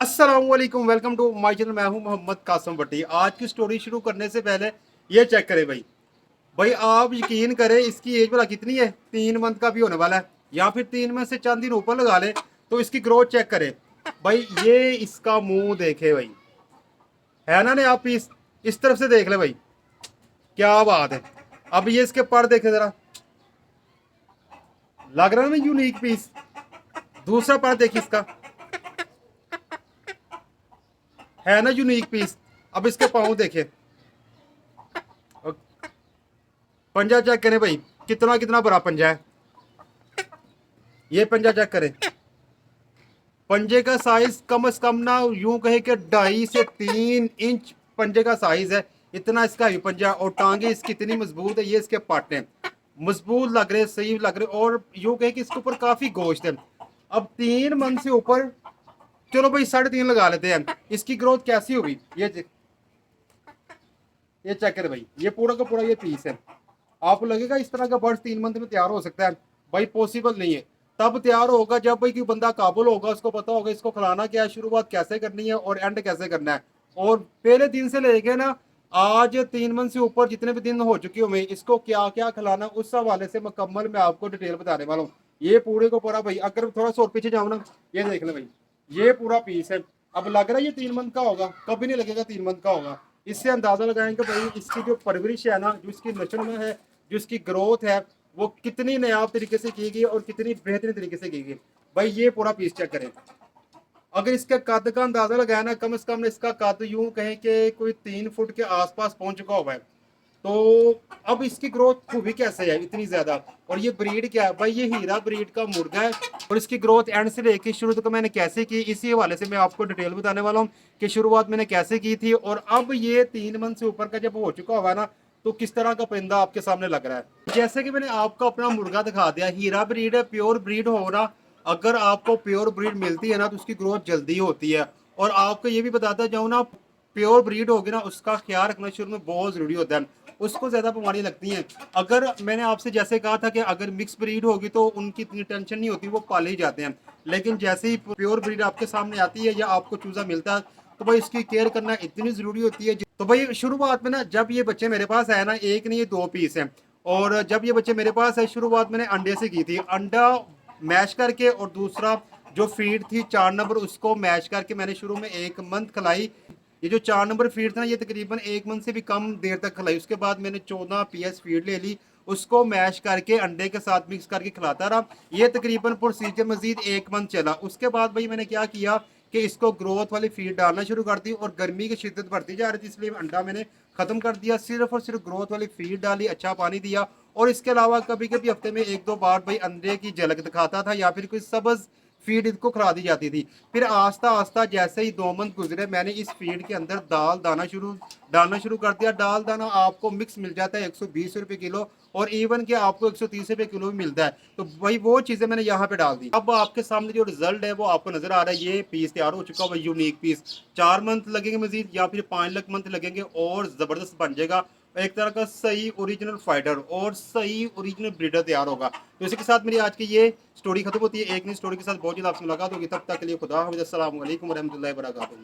अस्सलाम वालेकुम, welcome to my channel. मैं हूं मोहम्मद कासम भट्टी। आज की स्टोरी शुरू करने से पहले ये चेक करें भाई। भाई आप यकीन करें, इसकी एज भला कितनी है? 3 मंथ का भी होने वाला है, या फिर 3 मंथ से चंद दिन ऊपर लगा ले। तो इसकी ग्रोथ चेक करें भाई। ये इसका मुंह देखे भाई, है ना? नहीं, आप इस तरफ से देख ले भाई, क्या बात है। अब ये इसके पर देखे जरा, लग रहा है ना यूनिक पीस। दूसरा पर देखिए इसका, है ना यूनिक पीस। अब इसके पाँव देखे, पंजा चेक करें भाई, कितना कितना बड़ा पंजा है। ये पंजा चेक करें, पंजे का साइज कम से कम ना यूं कहे कि 2.5 से 3 इंच पंजे का साइज है। इतना इसका ही पंजा, और टांगे इसकी इतनी मजबूत है। ये इसके पाटे मजबूत लग रहे, सही लग रहे, और यूं कहे कि इसके ऊपर काफी गोश्त है। अब 3 मंथ से ऊपर, चलो भाई 3.5 लगा लेते हैं। इसकी ग्रोथ कैसी होगी ये चेक करें भाई। ये पूरा का पूरा ये पीस है। आपको लगेगा इस तरह का बर्ड्स 3 मंथ में तैयार हो सकता है? भाई पॉसिबल नहीं है। तब तैयार होगा जब भाई कोई बंदा काबुल होगा, उसको पता होगा इसको खिलाना क्या है, शुरुआत कैसे करनी है और एंड कैसे करना है। और पहले दिन से लेके ना आज 3 मंथ से ऊपर जितने भी दिन हो चुके हुए, इसको क्या क्या खिलाना, उस हवाले से मुकम्मल मैं आपको डिटेल बताने वाला हूँ। ये पूरे को पूरा भाई, अगर थोड़ा सा और पीछे जाऊँ ना, ये देख ले भाई, ये पूरा पीस है। अब लग रहा है ये 3 मंथ का होगा, कभी नहीं लगेगा 3 मंथ का होगा। इससे अंदाजा लगाएंगे भाई इसकी जो परवरिश है ना, जो इसकी नस्ल में है, जो इसकी ग्रोथ है, वो कितनी नायाब तरीके से की गई और कितनी बेहतरीन तरीके से की गई। भाई ये पूरा पीस चेक करें। अगर इसके कद का अंदाजा लगाया ना, कम से कम इसका कद यूं कहें कि कोई 3 फुट के आसपास पहुंच चुका हुआ है। तो अब इसकी ग्रोथ हुई कैसे है इतनी ज्यादा? और ये ब्रीड क्या है भाई? ये हीरा ब्रीड का मुर्गा है। और इसकी ग्रोथ एंड से लेके शुरू तक मैंने कैसे की, इसी हवाले से मैं आपको डिटेल बताने वाला हूँ कि शुरुआत मैंने कैसे की थी, और अब ये 3 मंथ से ऊपर का जब हो चुका हुआ ना, तो किस तरह का परिंदा आपके सामने लग रहा है। जैसे कि मैंने आपको अपना मुर्गा दिखा दिया, हीरा ब्रीड है, प्योर ब्रीड हो ना। अगर आपको प्योर ब्रीड मिलती है ना, तो उसकी ग्रोथ जल्दी होती है। और आपको ये भी बताता जाऊँ ना, प्योर ब्रीड होगी ना, उसका ख्याल रखना शुरू में बहुत जरूरी होता है। उसको ज्यादा बीमारियां लगती हैं। अगर मैंने आपसे जैसे कहा था कि अगर मिक्स ब्रीड होगी तो उनकी इतनी टेंशन नहीं होती, वो पाले ही जाते हैं। लेकिन जैसे ही प्योर ब्रीड आपके सामने आती है या आपको चूजा मिलता है, तो भाई इसकी केयर करना इतनी जरूरी होती है। तो भाई शुरुआत में ना, जब ये बच्चे मेरे पास आए ना, एक नहीं ये 2 पीस हैं। और जब ये बच्चे मेरे पास है, शुरुआत मैंने अंडे से की थी। अंडा मैश करके, और दूसरा जो फीड थी 4 नंबर, उसको मैश करके मैंने शुरू में 1 मंथ खिलाई। ये जो 4 नंबर फीड था ना, ये तकरीबन 1 मंथ से भी कम देर तक खिलाई। उसके बाद मैंने 14 PS फीड ले ली, उसको मैश करके अंडे के साथ मिक्स करके खिलाता रहा। ये तकरीबन प्रोसीजर मजीद 1 मंथ चला। उसके बाद भाई मैंने क्या किया कि इसको ग्रोथ वाली फीड डालना शुरू कर दी, और गर्मी की शिद्दत बढ़ती जा रही थी, इसलिए अंडा मैंने खत्म कर दिया। सिर्फ और सिर्फ ग्रोथ वाली फीड डाली, अच्छा पानी दिया। और इसके अलावा कभी कभी हफ्ते में 1-2 बार भाई अंडे की झलक दिखाता था, या फिर कोई सब्ज फीड इसको खिला दी जाती थी। फिर आस्ता आस्ता जैसे ही 2 मंथ गुजरे, मैंने इस फीड के अंदर दाल दाना डालना शुरू कर दिया। दाल दाना आपको मिक्स मिल जाता है 120 रुपए किलो, और इवन के आपको 130 रुपए किलो भी मिलता है। तो वही वो चीजें मैंने यहाँ पे डाल दी। अब आपके सामने जो रिजल्ट है वो आपको नजर आ रहा है। ये पीस तैयार हो चुका है, यूनिक पीस। 4 मंथ लगेंगे मजीद, या फिर 5 मंथ लगेंगे, और जबरदस्त बन जाएगा। एक तरह का सही ओरिजिनल फाइटर और सही ओरिजिनल ब्रीडर तैयार होगा। तो इसी के साथ मेरी आज की ये स्टोरी खत्म होती है। एक नई स्टोरी के साथ बहुत जल्द आपसे मुलाकात होगी। तब तक के लिए खुदा हाफिज़। अस्सलाम वालेकुम रहमतुल्लाहि व बरकातहू।